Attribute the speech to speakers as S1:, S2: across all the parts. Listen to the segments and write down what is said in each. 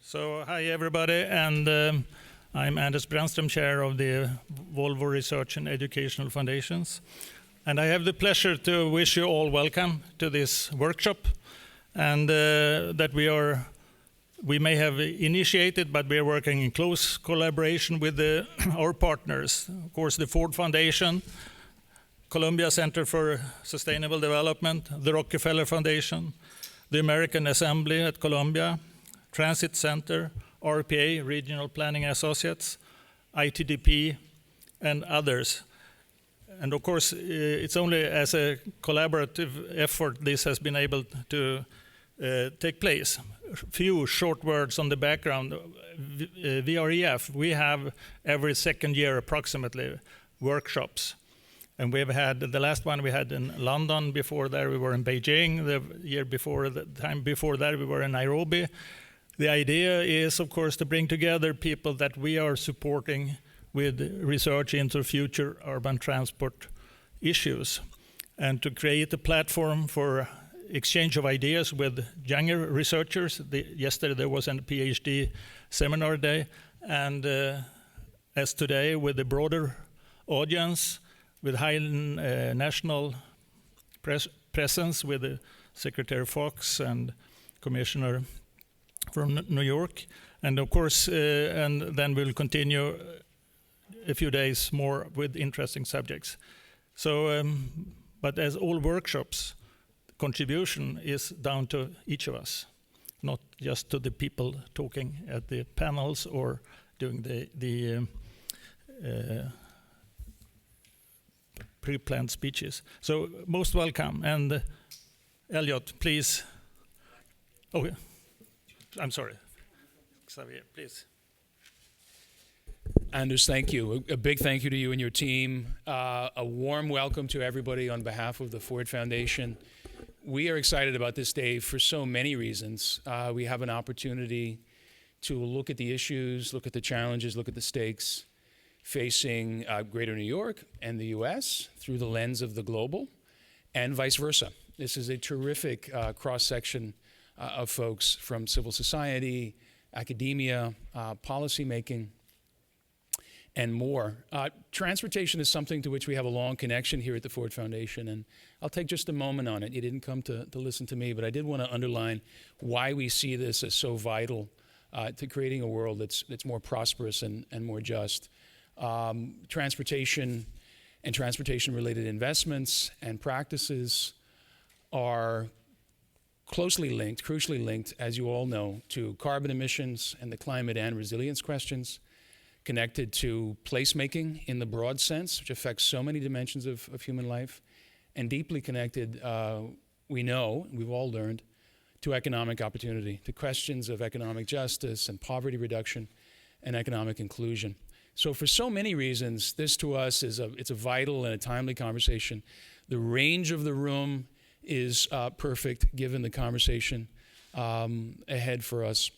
S1: So, hi everybody, and I'm Anders Brännström, chair of the Volvo Research and Educational Foundations. And I have the pleasure to wish you all welcome to this workshop, and that we may have initiated, but we are working in close collaboration with our partners. Of course, the Ford Foundation, Columbia Center for Sustainable Development, the Rockefeller Foundation, the American Assembly at Columbia, Transit Center, RPA, Regional Planning Associates, ITDP, and others. And of course, it's only as a collaborative effort this has been able to take place. A few short words on the background. VREF, we have every second year approximately workshops. And we've had, the last one we had in London, before that we were in Beijing, the time before that we were in Nairobi. The idea is, of course, to bring together people that we are supporting with research into future urban transport issues, and to create a platform for exchange of ideas with younger researchers. Yesterday there was a PhD seminar day, and as today with a broader audience, with high national presence, with Secretary Fox and Commissioner from New York, and of course, and then we'll continue a few days more with interesting subjects. So, but as all workshops, contribution is down to each of us, not just to the people talking at the panels or doing the pre-planned speeches. So most welcome, and Elliot, please. Oh, I'm sorry. Xavier, please.
S2: Anders, thank you. A big thank you to you and your team. A warm welcome to everybody on behalf of the Ford Foundation. We are excited about this day for so many reasons. We have an opportunity to look at the issues, look at the challenges, look at the stakes facing Greater New York and the US through the lens of the global, and vice versa. This is a terrific cross-section of folks from civil society, academia, policymaking, and more. Transportation is something to which we have a long connection here at the Ford Foundation, and I'll take just a moment on it. You didn't come to listen to me, but I did want to underline why we see this as so vital to creating a world that's more prosperous and more just. Transportation and transportation-related investments and practices are closely linked, crucially linked, as you all know, to carbon emissions and the climate and resilience questions, connected to placemaking in the broad sense, which affects so many dimensions of human life, and deeply connected, we know, we've all learned, to economic opportunity, to questions of economic justice and poverty reduction and economic inclusion. So for so many reasons, this to us it's a vital and a timely conversation. The range of the room is perfect given the conversation ahead for us.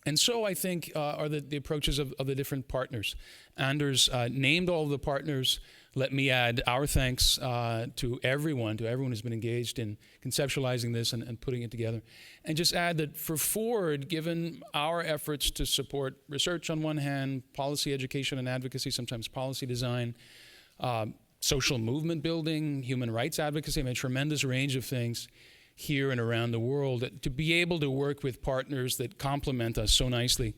S2: And so I think are the approaches of the different partners. Anders named all of the partners. Let me add our thanks to everyone who's been engaged in conceptualizing this and putting it together. And just add that for Ford, given our efforts to support research on one hand, policy education and advocacy, sometimes policy design, social movement building, human rights advocacy, I mean, a tremendous range of things here and around the world. To be able to work with partners that complement us so nicely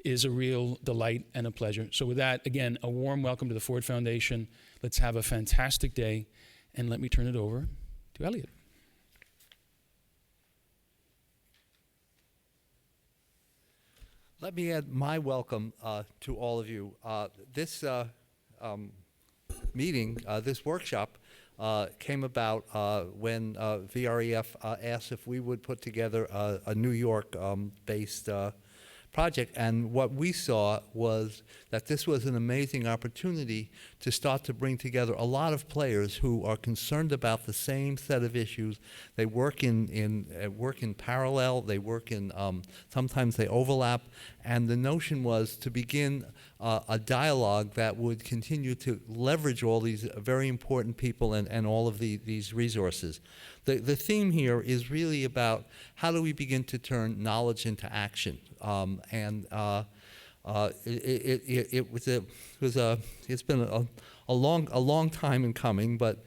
S2: is a real delight and a pleasure. So with that, again, a warm welcome to the Ford Foundation. Let's have a fantastic day, and let me turn it over to Elliot.
S3: Let me add my welcome to all of you. This meeting, this workshop, came about when VREF asked if we would put together a New York-based project, and what we saw was that this was an amazing opportunity to start to bring together a lot of players who are concerned about the same set of issues. They work in parallel. They work in sometimes they overlap, and the notion was to begin a dialogue that would continue to leverage all these very important people and all of these resources. The theme here is really about how do we begin to turn knowledge into action. It's been a long time in coming, but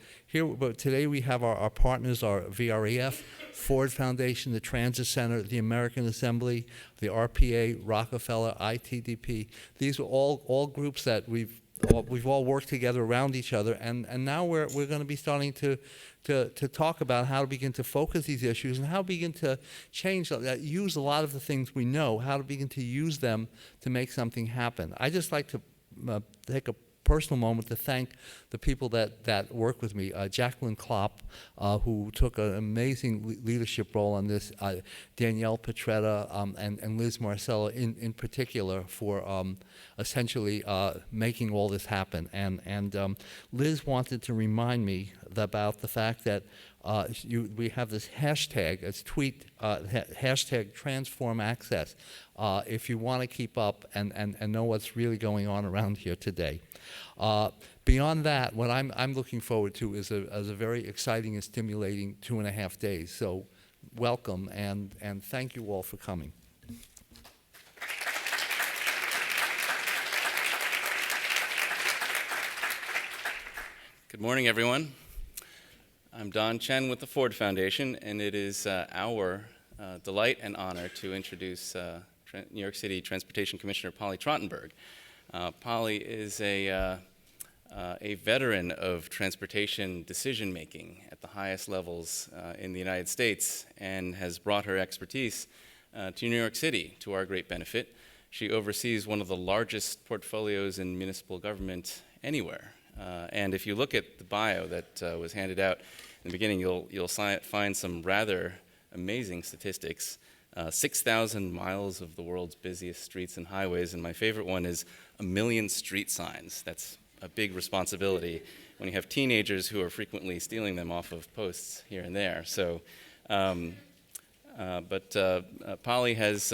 S3: today we have our partners, our VREF, Ford Foundation, the Transit Center, the American Assembly, the RPA, Rockefeller, ITDP. These are all groups that we've all worked together around each other, and now we're going to be starting to talk about how to begin to focus these issues and how to begin to use a lot of the things we know, how to begin to use them to make something happen. I just like to take a personal moment to thank the people that work with me. Jacqueline Klopp, who took an amazing leadership role on this, Danielle Petretta, and Liz Marcella in particular for essentially making all this happen. And Liz wanted to remind me about the fact that we have this hashtag, it's hashtag Transform Access, if you want to keep up and know what's really going on around here today. Beyond that, what I'm looking forward to is a very exciting and stimulating 2.5 days. So welcome, and thank you all for coming.
S4: Good morning, everyone. I'm Don Chen with the Ford Foundation, and it is our delight and honor to introduce New York City Transportation Commissioner Polly Trottenberg. Polly is a veteran of transportation decision-making at the highest levels in the United States and has brought her expertise to New York City to our great benefit. She oversees one of the largest portfolios in municipal government anywhere. And if you look at the bio that was handed out in the beginning, you'll find some rather amazing statistics. 6,000 miles of the world's busiest streets and highways, and my favorite one is 1 million street signs. That's a big responsibility when you have teenagers who are frequently stealing them off of posts here and there. So, Polly has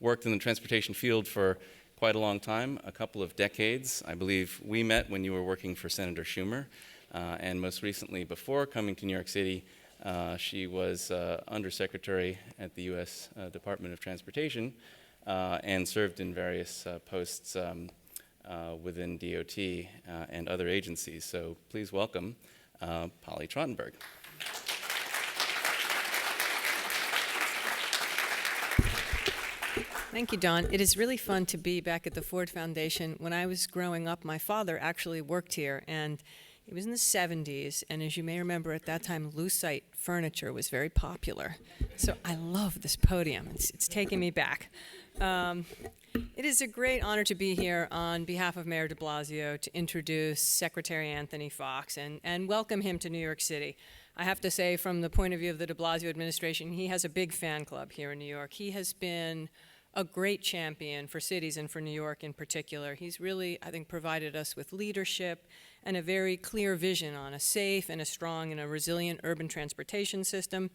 S4: worked in the transportation field for quite a long time, a couple of decades. I believe we met when you were working for Senator Schumer, and most recently, before coming to New York City, she was Undersecretary at the U.S. Department of Transportation and served in various posts within DOT and other agencies. So please welcome Polly Trottenberg.
S5: Thank you, Don. It is really fun to be back at the Ford Foundation. When I was growing up, my father actually worked here, and it was in the 70s, and as you may remember, at that time, Lucite furniture was very popular. So I love this podium. It's taking me back. It is a great honor to be here on behalf of Mayor de Blasio to introduce Secretary Anthony Foxx and welcome him to New York City. I have to say, from the point of view of the de Blasio administration, he has a big fan club here in New York. He has been a great champion for cities and for New York in particular. He's really, I think, provided us with leadership and a very clear vision on a safe and a strong and a resilient urban transportation system.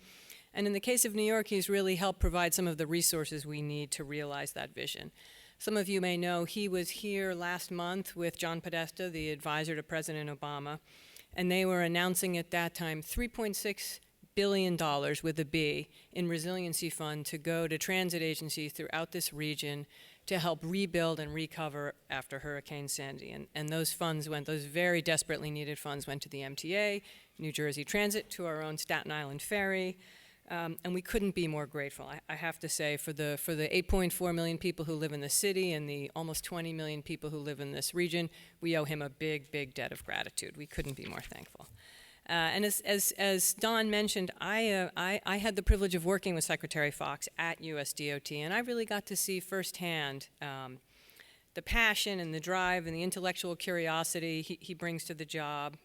S5: And in the case of New York, he's really helped provide some of the resources we need to realize that vision. Some of you may know he was here last month with John Podesta, the advisor to President Obama, and they were announcing at that time $3.6 billion with a B in resiliency fund to go to transit agencies throughout this region to help rebuild and recover after Hurricane Sandy. And those funds those very desperately needed funds went to the MTA, New Jersey Transit, to our own Staten Island Ferry, and we couldn't be more grateful. I have to say, for the 8.4 million people who live in the city and the almost 20 million people who live in this region, we owe him a big, big debt of gratitude. We couldn't be more thankful. And as Don mentioned, I had the privilege of working with Secretary Foxx at USDOT, and I really got to see firsthand the passion and the drive and the intellectual curiosity he brings to the job,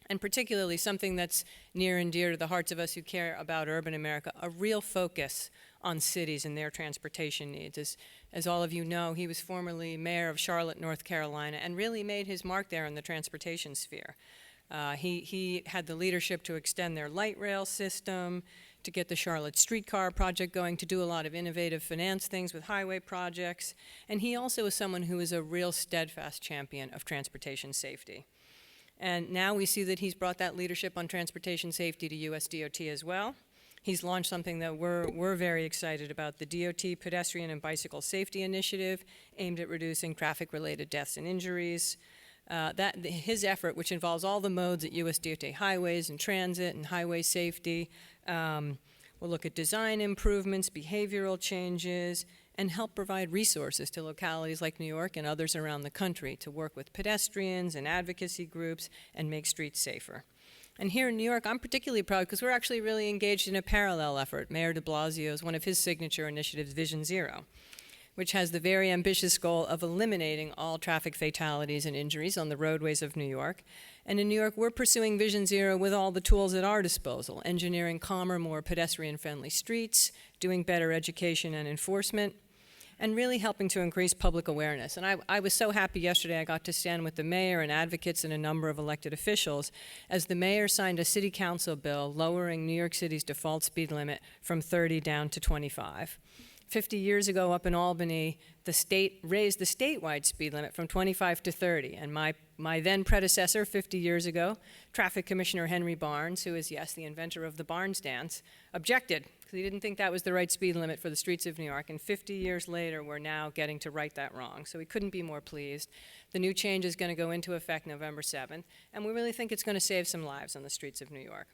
S5: and particularly something that's near and dear to the hearts of us who care about urban America, a real focus on cities and their transportation needs. As all of you know, he was formerly mayor of Charlotte, North Carolina, and really made his mark there in the transportation sphere. He had the leadership to extend their light rail system, to get the Charlotte streetcar project going, to do a lot of innovative finance things with highway projects. And he also is someone who is a real steadfast champion of transportation safety. And now we see that he's brought that leadership on transportation safety to US DOT as well. He's launched something that we're very excited about, the DOT Pedestrian and Bicycle Safety Initiative, aimed at reducing traffic-related deaths and injuries. His effort, which involves all the modes at US DOT, highways and transit and highway safety, will look at design improvements, behavioral changes, and help provide resources to localities like New York and others around the country to work with pedestrians and advocacy groups and make streets safer. And here in New York, I'm particularly proud because we're actually really engaged in a parallel effort. Mayor de Blasio's, one of his signature initiatives, Vision Zero, which has the very ambitious goal of eliminating all traffic fatalities and injuries on the roadways of New York. And in New York, we're pursuing Vision Zero with all the tools at our disposal, engineering calmer, more pedestrian-friendly streets, doing better education and enforcement, and really helping to increase public awareness. And I was so happy yesterday I got to stand with the mayor and advocates and a number of elected officials as the mayor signed a city council bill lowering New York City's default speed limit from 30 down to 25. 50 years ago up in Albany, the state raised the statewide speed limit from 25 to 30. And my then predecessor 50 years ago, Traffic Commissioner Henry Barnes, who is, yes, the inventor of the Barnes dance, objected because he didn't think that was the right speed limit for the streets of New York. And 50 years later, we're now getting to right that wrong. So we couldn't be more pleased. The new change is going to go into effect November 7th. And we really think it's going to save some lives on the streets of New York.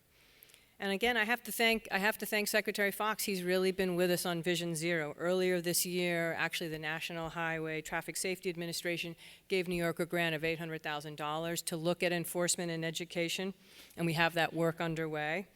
S5: And again, I have to thank Secretary Fox. He's really been with us on Vision Zero. Earlier this year, actually, the National Highway Traffic Safety Administration gave New York a grant of $800,000 to look at enforcement and education, and we have that work underway.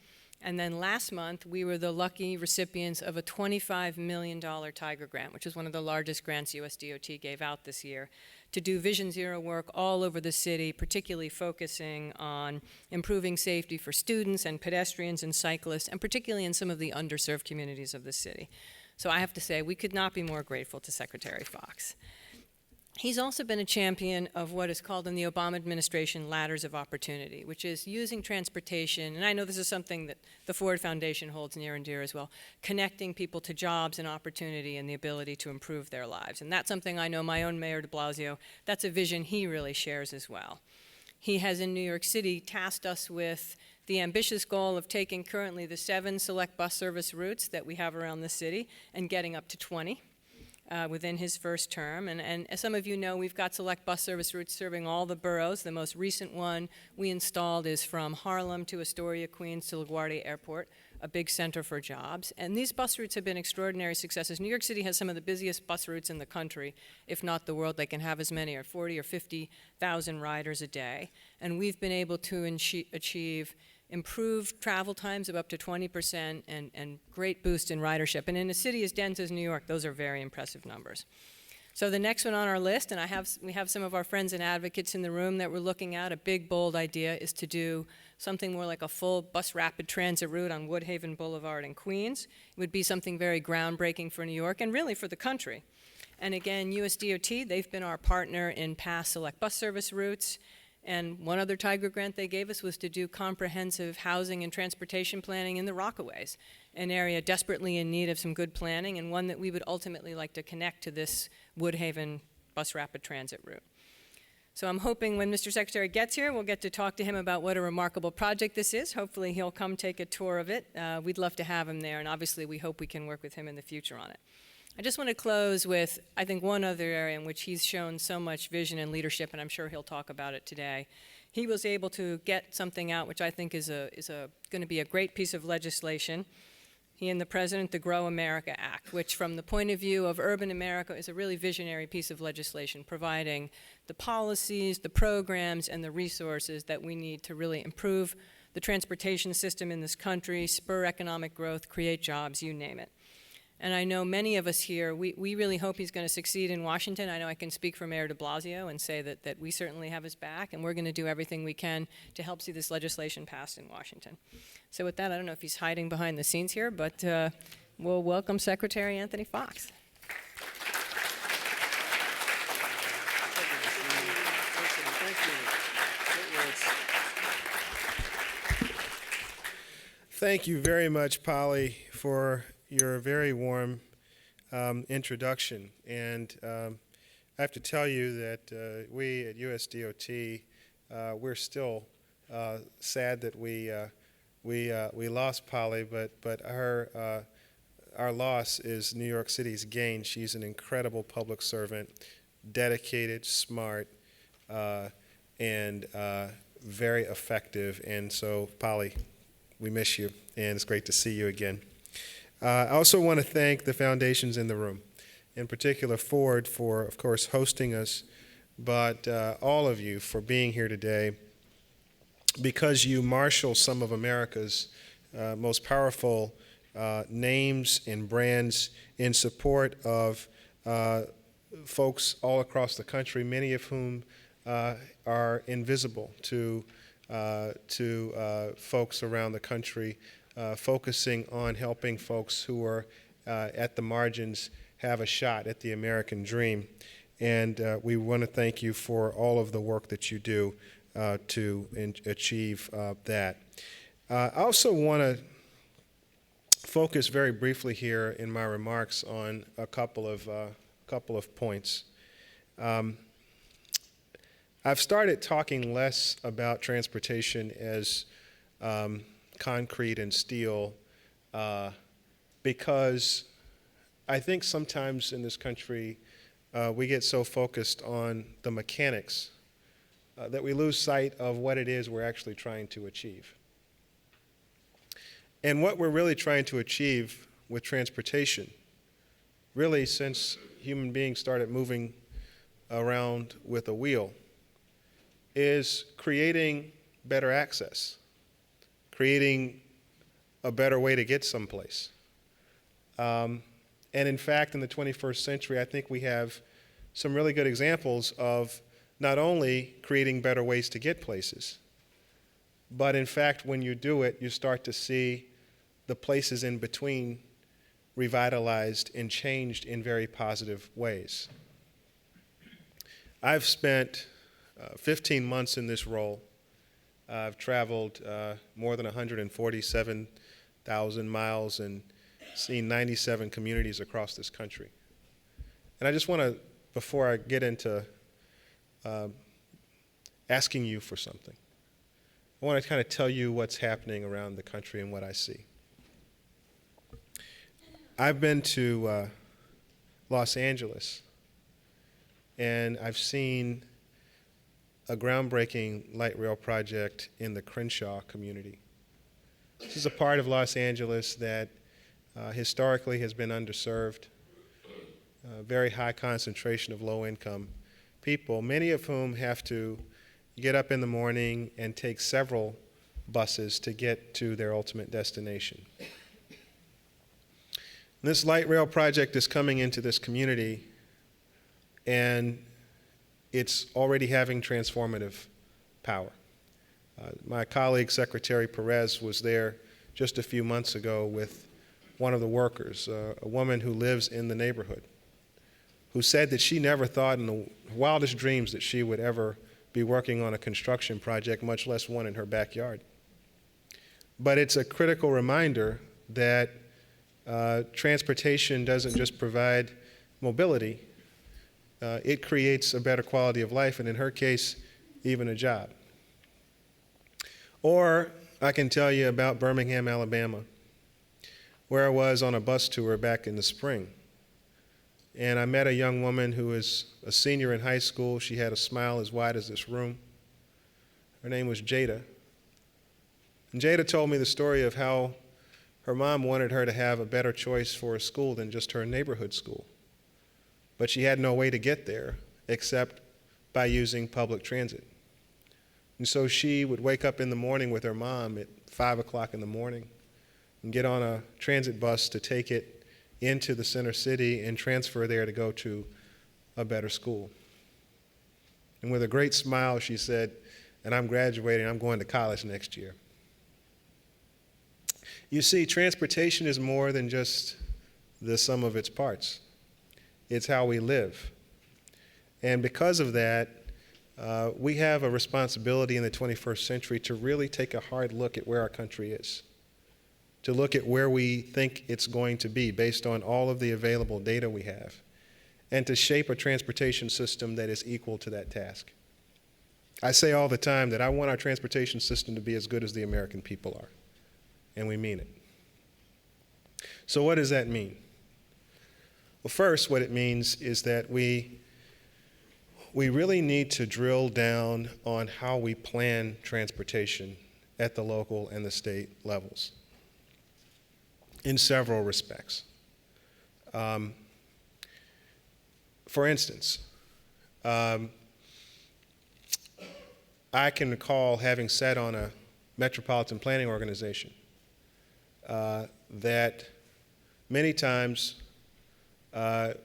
S5: And then last month, we were the lucky recipients of a $25 million Tiger Grant, which is one of the largest grants US DOT gave out this year, to do Vision Zero work all over the city, particularly focusing on improving safety for students and pedestrians and cyclists, and particularly in some of the underserved communities of the city. So I have to say, we could not be more grateful to Secretary Fox. He's also been a champion of what is called in the Obama administration ladders of opportunity, which is using transportation, and I know this is something that the Ford Foundation holds near and dear as well, connecting people to jobs and opportunity and the ability to improve their lives. And that's something I know my own Mayor de Blasio, that's a vision he really shares as well. He has in New York City tasked us with the ambitious goal of taking currently the 7 select bus service routes that we have around the city and getting up to 20. Within his first term. And as some of you know, we've got select bus service routes serving all the boroughs. The most recent one we installed is from Harlem to Astoria, Queens to LaGuardia Airport, a big center for jobs. And these bus routes have been extraordinary successes. New York City has some of the busiest bus routes in the country, if not the world. They can have as many as 40 or 50,000 riders a day. And we've been able to achieve improved travel times of up to 20% and great boost in ridership. And in a city as dense as New York, those are very impressive numbers. So the next one on our list, and we have some of our friends and advocates in the room that we're looking at, a big, bold idea is to do something more like a full bus rapid transit route on Woodhaven Boulevard in Queens. It would be something very groundbreaking for New York and really for the country. And again, US DOT, they've been our partner in past select bus service routes. And one other Tiger Grant they gave us was to do comprehensive housing and transportation planning in the Rockaways, an area desperately in need of some good planning and one that we would ultimately like to connect to this Woodhaven bus rapid transit route. So I'm hoping when Mr. Secretary gets here, we'll get to talk to him about what a remarkable project this is. Hopefully he'll come take a tour of it. We'd love to have him there, and obviously we hope we can work with him in the future on it. I just want to close with, I think, one other area in which he's shown so much vision and leadership, and I'm sure he'll talk about it today. He was able to get something out which I think is going to be a great piece of legislation. He and the President, the Grow America Act, which from the point of view of urban America is a really visionary piece of legislation, providing the policies, the programs, and the resources that we need to really improve the transportation system in this country, spur economic growth, create jobs, you name it. And I know many of us here, we really hope he's going to succeed in Washington. I know I can speak for Mayor de Blasio and say that we certainly have his back, and we're going to do everything we can to help see this legislation passed in Washington. So with that, I don't know if he's hiding behind the scenes here, but we'll welcome Secretary Anthony Fox.
S6: thank you very much, Polly, for your very warm introduction. And I have to tell you that we at USDOT, we're still sad that we lost Polly, but our loss is New York City's gain. She's an incredible public servant, dedicated, smart, and very effective. And so, Polly, we miss you, and it's great to see you again. I also want to thank the foundations in the room, in particular Ford for, of course, hosting us, but all of you for being here today, because you marshal some of America's most powerful names and brands in support of folks all across the country, many of whom are invisible to folks around the country, focusing on helping folks who are at the margins have a shot at the American dream. And we want to thank you for all of the work that you do to achieve that. I also want to focus very briefly here in my remarks on a couple of points. I've started talking less about transportation as concrete and steel because I think sometimes in this country we get so focused on the mechanics that we lose sight of what it is we're actually trying to achieve. And what we're really trying to achieve with transportation, really since human beings started moving around with a wheel, is creating better access, creating a better way to get someplace. And in fact, in the 21st century, I think we have some really good examples of not only creating better ways to get places, but in fact, when you do it, you start to see the places in between revitalized and changed in very positive ways. I've spent 15 months in this role. I've traveled more than 147,000 miles and seen 97 communities across this country. And I just want to, before I get into asking you for something, I want to kind of tell you what's happening around the country and what I see. I've been to Los Angeles, and I've seen a groundbreaking light rail project in the Crenshaw community. This is a part of Los Angeles that historically has been underserved, very high concentration of low-income people, many of whom have to get up in the morning and take several buses to get to their ultimate destination. This light rail project is coming into this community, and it's already having transformative power. My colleague, Secretary Perez, was there just a few months ago with one of the workers, a woman who lives in the neighborhood, who said that she never thought in the wildest dreams that she would ever be working on a construction project, much less one in her backyard. But it's a critical reminder that transportation doesn't just provide mobility, it creates a better quality of life, and in her case, even a job. Or I can tell you about Birmingham, Alabama, where I was on a bus tour back in the spring. And I met a young woman who was a senior in high school. She had a smile as wide as this room. Her name was Jada. And Jada told me the story of how her mom wanted her to have a better choice for a school than just her neighborhood school. But she had no way to get there except by using public transit. And so she would wake up in the morning with her mom at 5 o'clock in the morning and get on a transit bus to take it into the center city and transfer there to go to a better school. And with a great smile, she said, "And I'm graduating, I'm going to college next year." You see, transportation is more than just the sum of its parts. It's how we live. And because of that, we have a responsibility in the 21st century to really take a hard look at where our country is. to look at where we think it's going to be based on all of the available data we have, and to shape a transportation system that is equal to that task. I say all the time that I want our transportation system to be as good as the American people are, and we mean it. So what does that mean? Well, first, what it means is that we really need to drill down on how we plan transportation at the local and the state levels in several respects. For instance, I can recall having sat on a metropolitan planning organization that many times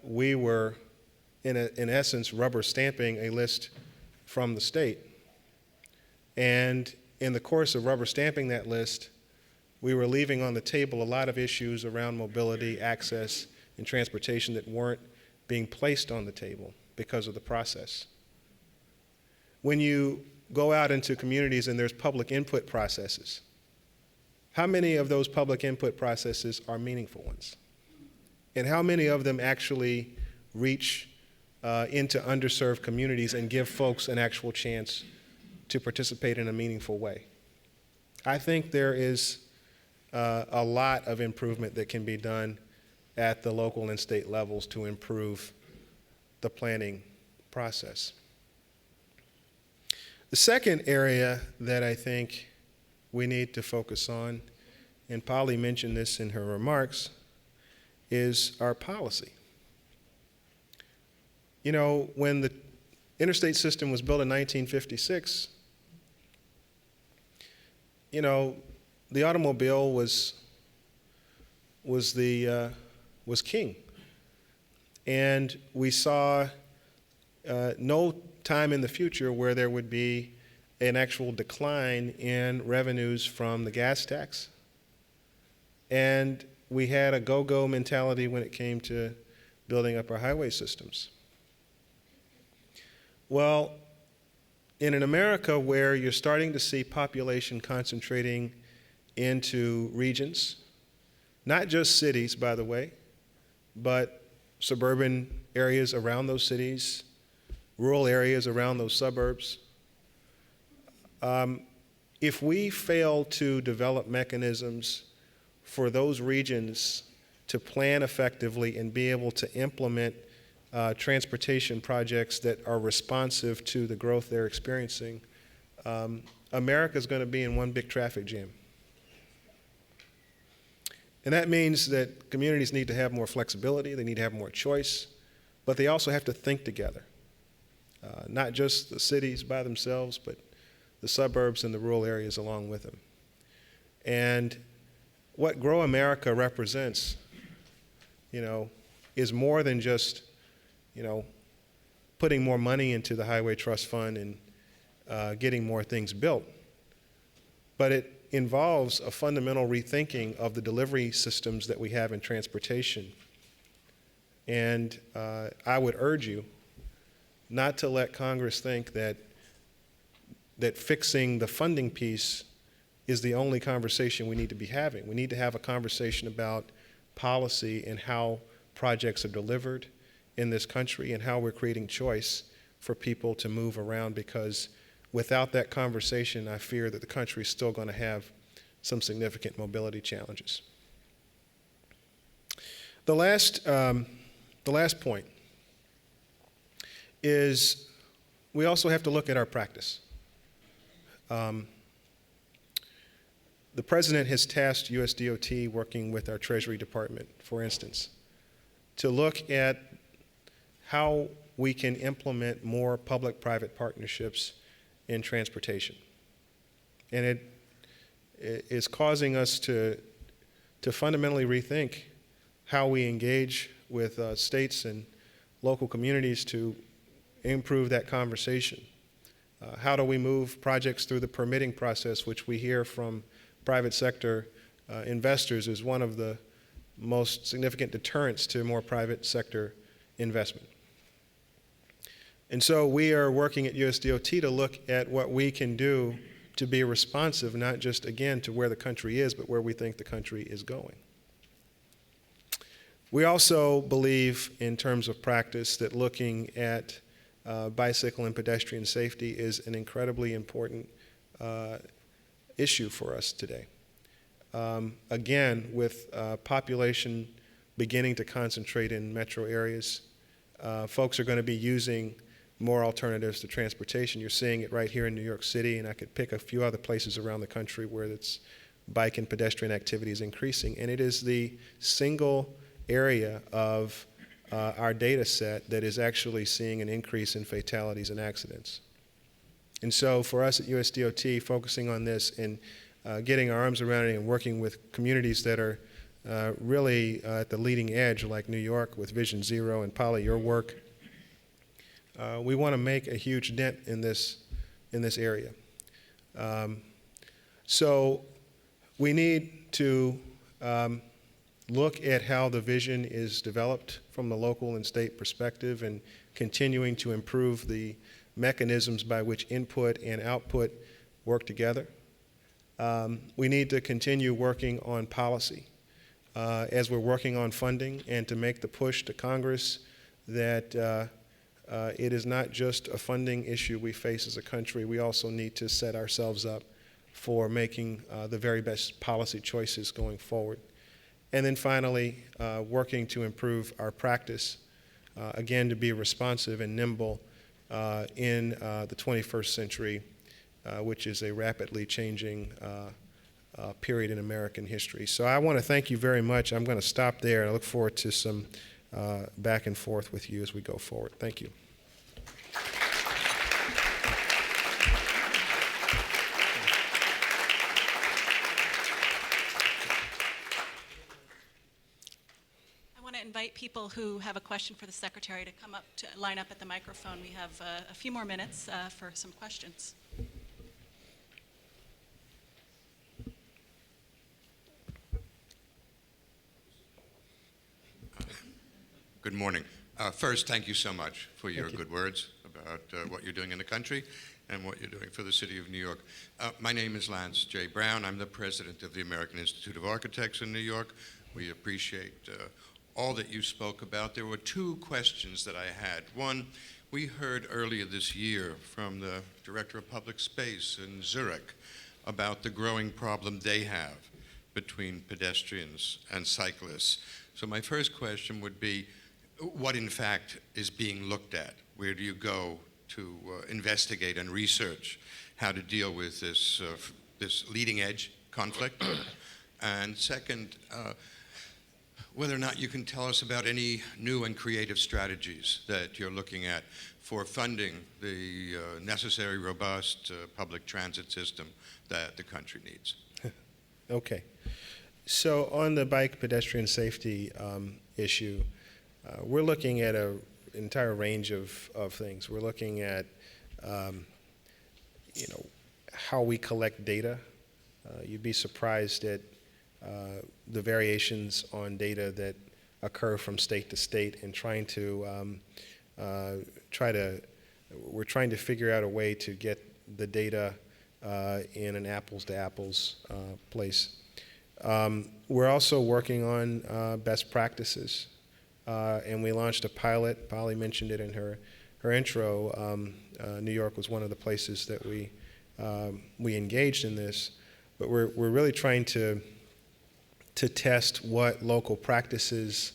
S6: we were, in essence, rubber stamping a list from the state. And in the course of rubber stamping that list, we were leaving on the table a lot of issues around mobility, access, and transportation that weren't being placed on the table because of the process. When you go out into communities and there's public input processes, how many of those public input processes are meaningful ones? And how many of them actually reach into underserved communities and give folks an actual chance to participate in a meaningful way? I think there is a lot of improvement that can be done at the local and state levels to improve the planning process. The second area that I think we need to focus on, and Polly mentioned this in her remarks, is our policy. You know, when the interstate system was built in 1956, you know, the automobile was king. And we saw no time in the future where there would be an actual decline in revenues from the gas tax. And we had a go-go mentality when it came to building up our highway systems. Well, in an America where you're starting to see population concentrating into regions, not just cities, by the way, but suburban areas around those cities, rural areas around those suburbs. If we fail to develop mechanisms for those regions to plan effectively and be able to implement transportation projects that are responsive to the growth they're experiencing, America's going to be in one big traffic jam. And that means that communities need to have more flexibility, they need to have more choice, but they also have to think together. Not just the cities by themselves, but the suburbs and the rural areas along with them. And what Grow America represents, you know, is more than just, you know, putting more money into the Highway Trust Fund and getting more things built. But it involves a fundamental rethinking of the delivery systems that we have in transportation. And I would urge you not to let Congress think that fixing the funding piece is the only conversation we need to be having. We need to have a conversation about policy and how projects are delivered in this country and how we're creating choice for people to move around, because without that conversation, I fear that the country is still going to have some significant mobility challenges. The last point is we also have to look at our practice. The President has tasked USDOT, working with our Treasury Department, for instance, to look at how we can implement more public-private partnerships in transportation. And it is causing us to fundamentally rethink how we engage with states and local communities to improve that conversation. How do we move projects through the permitting process, which we hear from private sector investors is one of the most significant deterrents to more private sector investment. And so we are working at USDOT to look at what we can do to be responsive, not just, again, to where the country is, but where we think the country is going. We also believe, in terms of practice, that looking at bicycle and pedestrian safety is an incredibly important issue for us today. Again, with population beginning to concentrate in metro areas, folks are going to be using more alternatives to transportation. You're seeing it right here in New York City, and I could pick a few other places around the country where it's bike and pedestrian activity is increasing. And it is the single area of our data set that is actually seeing an increase in fatalities and accidents. And so for us at USDOT, focusing on this and getting our arms around it and working with communities that are really at the leading edge, like New York with Vision Zero and Polly, your work, we want to make a huge dent in this area. So we need to look at how the vision is developed from the local and state perspective and continuing to improve the mechanisms by which input and output work together. We need to continue working on policy as we're working on funding, and to make the push to Congress that it is not just a funding issue we face as a country. We also need to set ourselves up for making the very best policy choices going forward. And then finally, working to improve our practice, again, to be responsive and nimble in the 21st century, which is a rapidly changing period in American history. So I want to thank you very much. I'm going to stop there, and I look forward to some back and forth with you as we go forward. Thank you.
S7: Invite people who have a question for the Secretary to come up to line up at the microphone. We have a few more minutes for some questions.
S8: Good morning. First, thank you so much for your good words about what you're doing in the country and what you're doing for the city of New York. My name is Lance J. Brown. I'm the president of the American Institute of Architects in New York. We appreciate all that you spoke about. There were two questions that I had. One, we heard earlier this year from the Director of Public Space in Zurich about the growing problem they have between pedestrians and cyclists. So my first question would be, what in fact is being looked at? Where do you go to investigate and research how to deal with this, this leading edge conflict? And second, whether or not you can tell us about any new and creative strategies that you're looking at for funding the necessary, robust public transit system that the country needs.
S6: Okay. So on the bike pedestrian safety issue, we're looking at an entire range of things. We're looking at how we collect data. You'd be surprised at the variations on data that occur from state to state, and we're trying to figure out a way to get the data in an apples to apples place. We're also working on best practices, and we launched a pilot. Polly mentioned it in her intro. New York was one of the places that we engaged in this, but we're really trying to test what local practices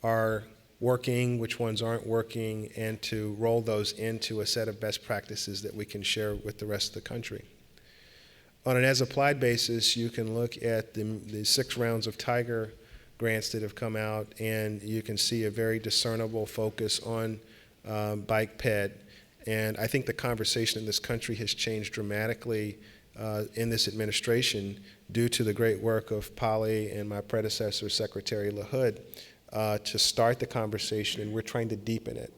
S6: are working, which ones aren't working, and to roll those into a set of best practices that we can share with the rest of the country. On an as-applied basis, you can look at the 6 rounds of Tiger grants that have come out, and you can see a very discernible focus on bike ped. And I think the conversation in this country has changed dramatically in this administration due to the great work of Polly and my predecessor, Secretary LaHood, to start the conversation, and we're trying to deepen it.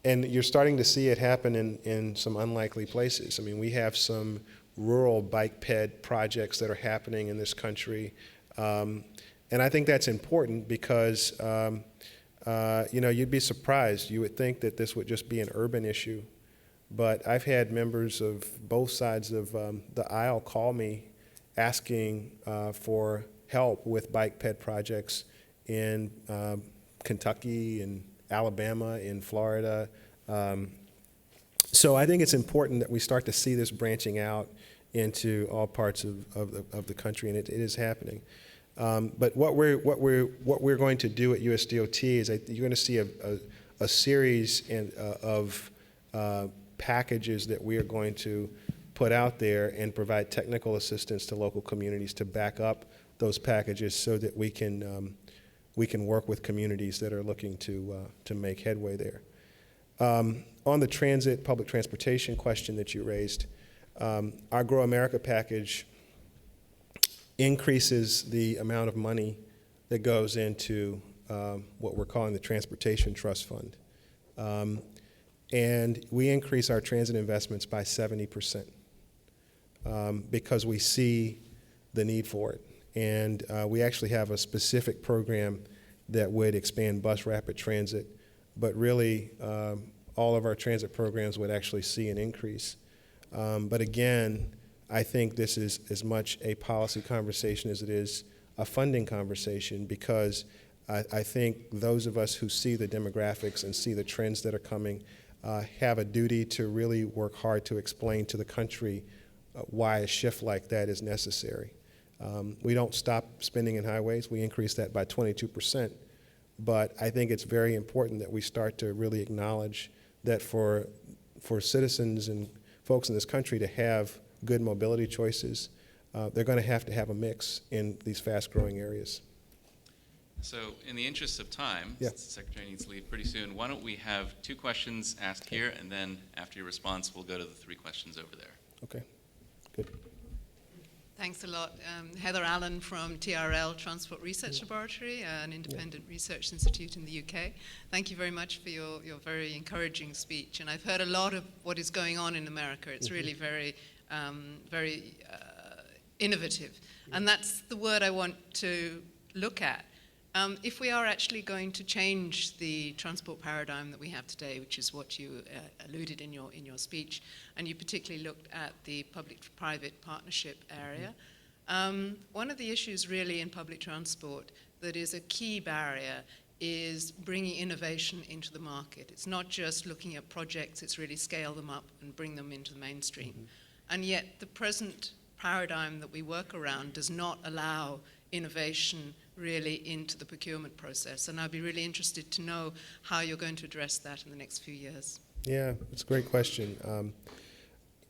S6: And you're starting to see it happen in some unlikely places. I mean, we have some rural bike ped projects that are happening in this country. And I think that's important because, you'd be surprised. You would think that this would just be an urban issue, But I've had members of both sides of the aisle call me asking for help with bike ped projects in Kentucky, in Alabama, in Florida. So I think it's important that we start to see this branching out into all parts of the country, and it is happening. But what we're going to do at USDOT is you're going to see a series of packages that we are going to put out there and provide technical assistance to local communities to back up those packages so that we can work with communities that are looking to make headway there. On the transit, public transportation question that you raised, our Grow America package increases the amount of money that goes into what we're calling the Transportation Trust Fund. And we increase our transit investments by 70% because we see the need for it. And we actually have a specific program that would expand bus rapid transit, but really all of our transit programs would actually see an increase. But again, I think this is as much a policy conversation as it is a funding conversation, because I think those of us who see the demographics and see the trends that are coming have a duty to really work hard to explain to the country why a shift like that is necessary. We don't stop spending in highways. We increase that by 22%. But I think it's very important that we start to really acknowledge that for citizens and folks in this country to have good mobility choices, they're going to have a mix in these fast-growing areas.
S4: So in the interest of time,
S6: Yeah.
S4: since the Secretary needs to leave pretty soon, why don't we have 2 questions asked here, and then after your response, we'll go to the 3 questions over there.
S6: Okay, good.
S9: Thanks a lot. Heather Allen from TRL Transport Research Laboratory, an independent research institute in the UK. Thank you very much for your very encouraging speech. And I've heard a lot of what is going on in America. It's really very, very innovative. And that's the word I want to look at. If we are actually going to change the transport paradigm that we have today, which is what you alluded in your speech, and you particularly looked at the public-private partnership area, one of the issues really in public transport that is a key barrier is bringing innovation into the market. It's not just looking at projects, it's really scale them up and bring them into the mainstream. And yet the present paradigm that we work around does not allow innovation really into the procurement process. And I'd be really interested to know how you're going to address that in the next few years.
S6: Yeah, it's a great question.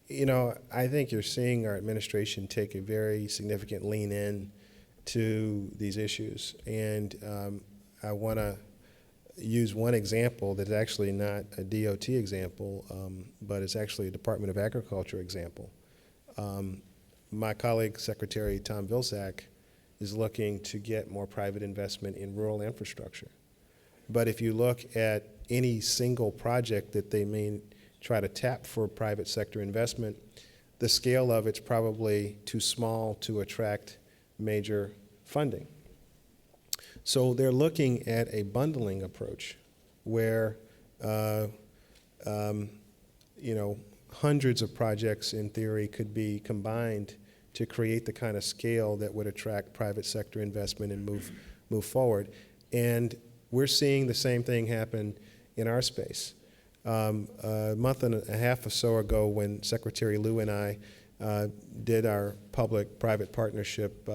S6: You know, I think you're seeing our administration take a very significant lean in to these issues. And I want to use one example that's actually not a DOT example, but it's actually a Department of Agriculture example. My colleague, Secretary Tom Vilsack, is looking to get more private investment in rural infrastructure. But if you look at any single project that they may try to tap for private sector investment, the scale of it's probably too small to attract major funding. So they're looking at a bundling approach where you know, hundreds of projects in theory could be combined to create the kind of scale that would attract private sector investment and move forward. And we're seeing the same thing happen in our space. A month and a half or so ago, when Secretary Liu and I did our public-private partnership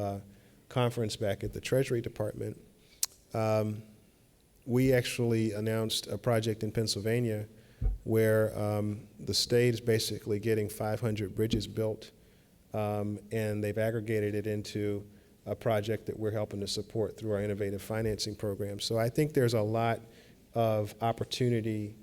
S6: conference back at the Treasury Department, we actually announced a project in Pennsylvania where the state is basically getting 500 bridges built, and they've aggregated it into a project that we're helping to support through our innovative financing program. So I think there's a lot of opportunity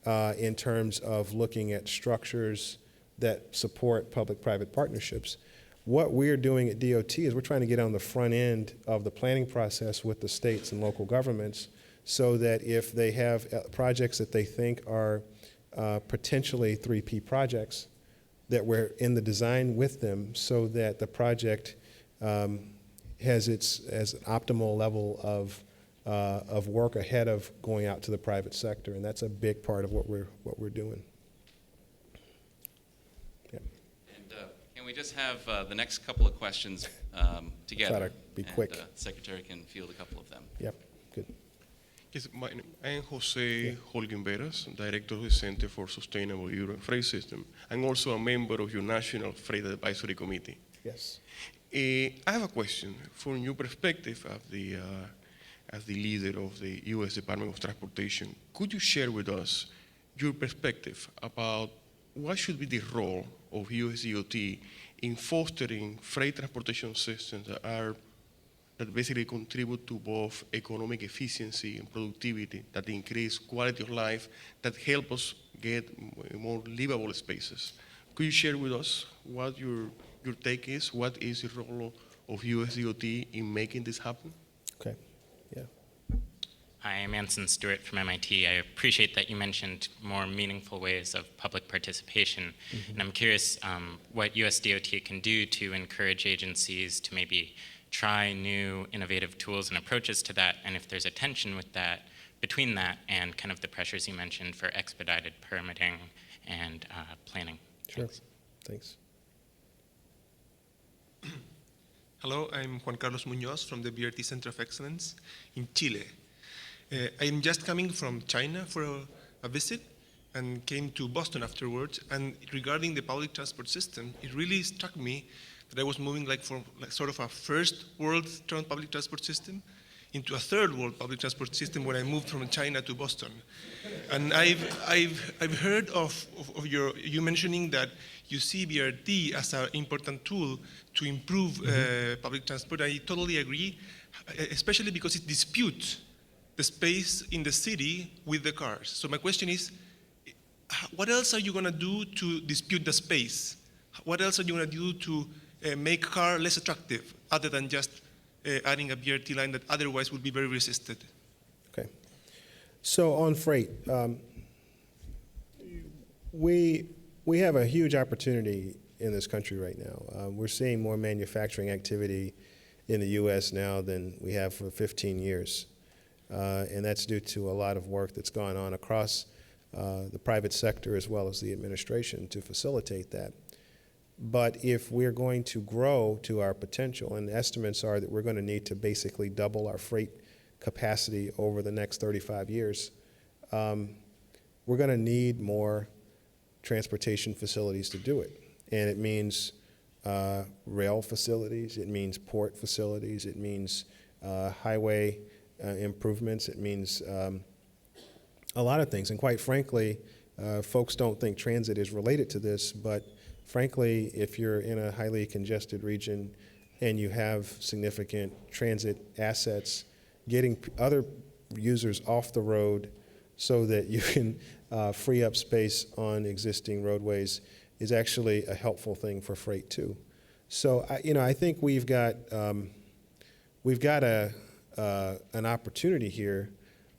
S6: in terms of looking at structures that support public-private partnerships. What we're doing at DOT is we're trying to get on the front end of the planning process with the states and local governments so that if they have projects that they think are potentially 3P projects, that we're in the design with them so that the project has an optimal level of work ahead of going out to the private sector, and that's a big part of what we're doing.
S4: we just have the next couple of questions together?
S6: Try to be quick.
S4: And Secretary can field a couple of them.
S6: Yep, good.
S10: Yes, I am Jose Holguin Veras, Director of the Center for Sustainable Europe Freight System, and also a member of your National Freight Advisory Committee.
S6: Yes.
S10: I have a question from your perspective as the leader of the U.S. Department of Transportation. Could you share with us your perspective about what should be the role of U.S. DOT in fostering freight transportation systems that basically contribute to both economic efficiency and productivity, that increase quality of life, that help us get more livable spaces? Could you share with us what your take is? What is the role of U.S. DOT in making this happen?
S6: Okay, yeah.
S11: Hi, I'm Anson Stewart from MIT. I appreciate that you mentioned more meaningful ways of public participation. Mm-hmm. And I'm curious what US DOT can do to encourage agencies to maybe try new innovative tools and approaches to that, and if there's a tension with that, between that and kind of the pressures you mentioned for expedited permitting and planning.
S6: Sure, thanks.
S12: Hello, I'm Juan Carlos Muñoz from the BRT Center of Excellence in Chile. I am just coming from China for a visit and came to Boston afterwards. And regarding the public transport system, it really struck me that I was moving from sort of a first world public transport system into a third world public transport system when I moved from China to Boston. And I've heard of you mentioning that you see BRT as an important tool to improve public transport. I totally agree, especially because it disputes the space in the city with the cars. So my question is, what else are you going to do to dispute the space? What else are you going to do to make car less attractive, other than just adding a BRT line that otherwise would be very resisted?
S6: Okay. So on freight, we have a huge opportunity in this country right now. We're seeing more manufacturing activity in the U.S. now than we have for 15 years. And that's due to a lot of work that's gone on across the private sector as well as the administration to facilitate that. But if we're going to grow to our potential, and estimates are that we're going to need to basically double our freight capacity over the next 35 years, we're going to need more transportation facilities to do it. And it means rail facilities, it means port facilities, it means highway improvements, it means a lot of things. And quite frankly, folks don't think transit is related to this, but frankly, if you're in a highly congested region and you have significant transit assets, getting other users off the road so that you can free up space on existing roadways is actually a helpful thing for freight too. So I think we've got an opportunity here,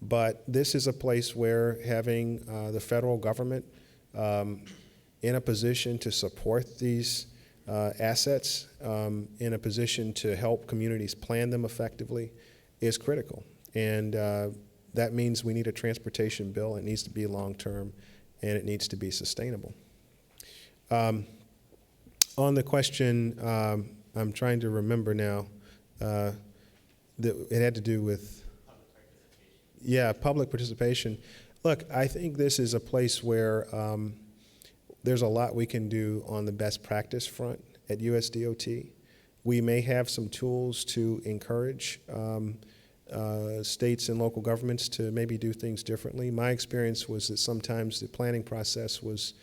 S6: but this is a place where having the federal government in a position to support these assets, in a position to help communities plan them effectively, is critical. And that means we need a transportation bill. It needs to be long-term, and it needs to be sustainable. On the question, I'm trying to remember now, that it had to do with public participation. Look, I think this is a place where there's a lot we can do on the best practice front at USDOT. We may have some tools to encourage states and local governments to maybe do things differently. My experience was that sometimes the planning process was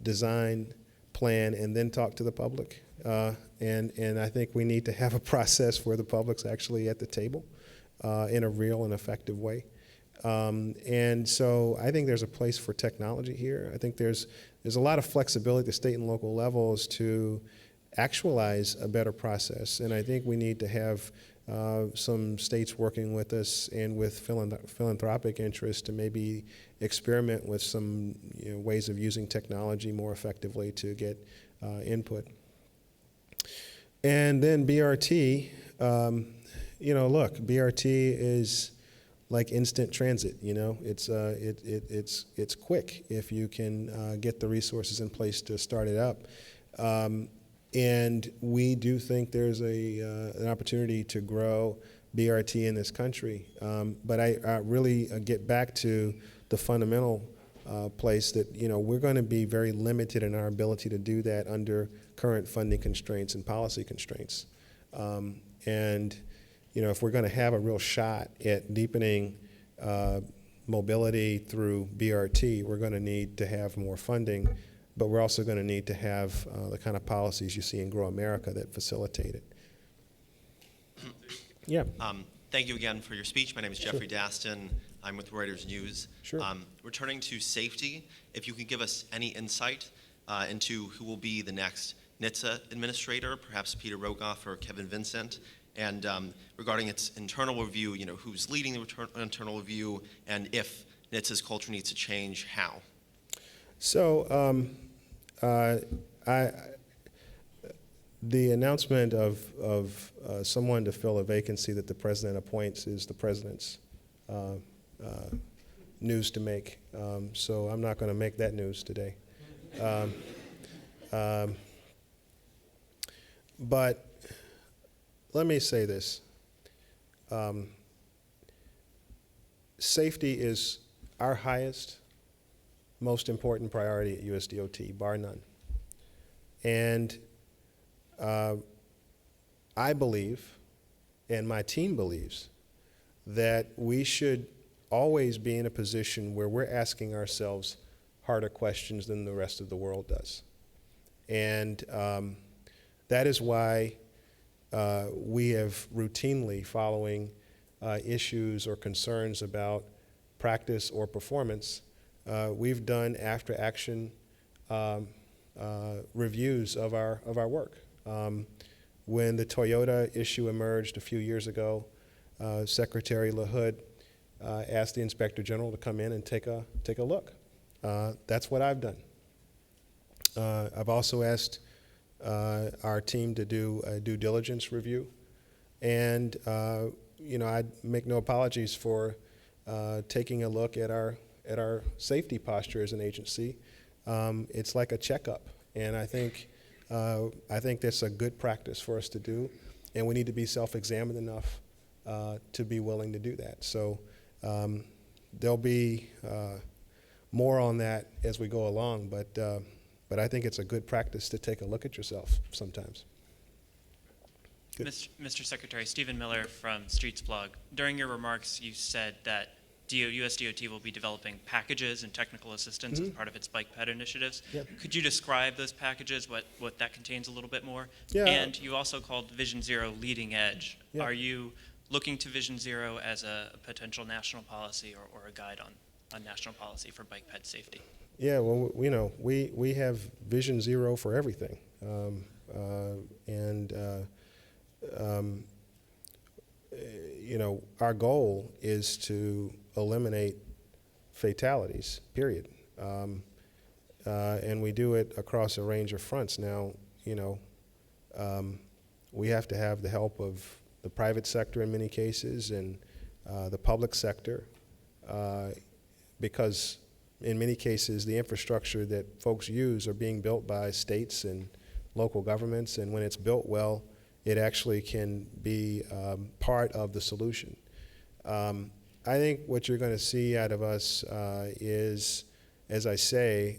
S6: design, plan, and then talk to the public. And I think we need to have a process where the public's actually at the table in a real and effective way. And so I think there's a place for technology here. I think there's a lot of flexibility at the state and local levels to actualize a better process. And I think we need to have some states working with us and with philanthropic interests to maybe experiment with some ways of using technology more effectively to get input. And then BRT, look, BRT is like instant transit. You know, it's quick if you can get the resources in place to start it up. And we do think there's an opportunity to grow BRT in this country. But I really get back to the fundamental place that, you know, we're going to be very limited in our ability to do that under current funding constraints and policy constraints. And, you know, if we're going to have a real shot at deepening mobility through BRT, we're going to need to have more funding, but we're also going to need to have the kind of policies you see in Grow America that facilitate it. Yeah.
S13: Thank you again for your speech. My name is Jeffrey Daston. I'm with Reuters News.
S6: Sure.
S13: Returning to safety, if you could give us any insight into who will be the next NHTSA administrator, perhaps Peter Rogoff or Kevin Vincent, and regarding its internal review, you know, who's leading the internal review, and if NHTSA's culture needs to change, how?
S6: So the announcement of someone to fill a vacancy that the president appoints is the president's news to make. So I'm not going to make that news today. But let me say this. Safety is our highest, most important priority at USDOT, bar none. And I believe, and my team believes, that we should always be in a position where we're asking ourselves harder questions than the rest of the world does. And that is why we have routinely, following issues or concerns about practice or performance, we've done after-action reviews of our work. When the Toyota issue emerged a few years ago, Secretary LaHood asked the Inspector General to come in and take a look. That's what I've done. I've also asked our team to do a due diligence review, and you know, I'd make no apologies for taking a look at our safety posture as an agency. It's like a checkup, and I think that's a good practice for us to do, and we need to be self-examined enough to be willing to do that. So there'll be more on that as we go along, but I think it's a good practice to take a look at yourself sometimes.
S14: Mr. Secretary, Stephen Miller from Streets Blog. During your remarks, you said that USDOT will be developing packages and technical assistance as part of its bike ped initiatives.
S6: Yep.
S14: Could you describe those packages, what that contains a little bit more?
S6: Yeah.
S14: And you also called Vision Zero leading edge.
S6: Yeah.
S14: Are you looking to Vision Zero as a potential national policy or a guide on national policy for bike ped safety?
S6: Yeah, well, you know, we have Vision Zero for everything. You know, our goal is to eliminate fatalities, period. And we do it across a range of fronts. Now, you know, we have to have the help of the private sector in many cases and the public sector because in many cases the infrastructure that folks use are being built by states and local governments, and when it's built well, it actually can be part of the solution. I think what you're going to see out of us is, as I say,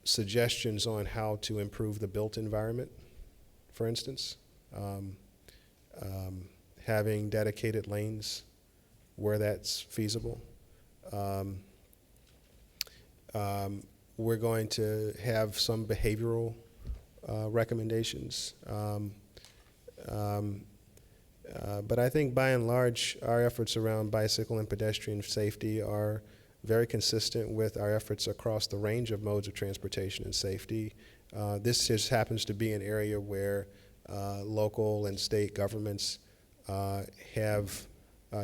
S6: suggestions on how to improve the built environment, for instance. Having dedicated lanes where that's feasible. We're going to have some behavioral recommendations. But I think by and large, our efforts around bicycle and pedestrian safety are very consistent with our efforts across the range of modes of transportation and safety. This just happens to be an area where local and state governments have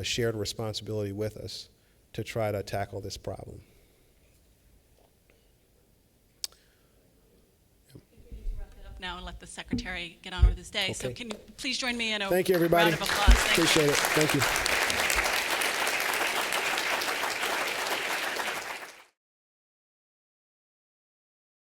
S6: shared responsibility with us to try to tackle this problem.
S7: Now and let the secretary get on with his day.
S6: Okay.
S7: So can you please join me in a
S6: Thank you, everybody.
S7: round of applause? Thank you.
S6: Appreciate it. Thank you.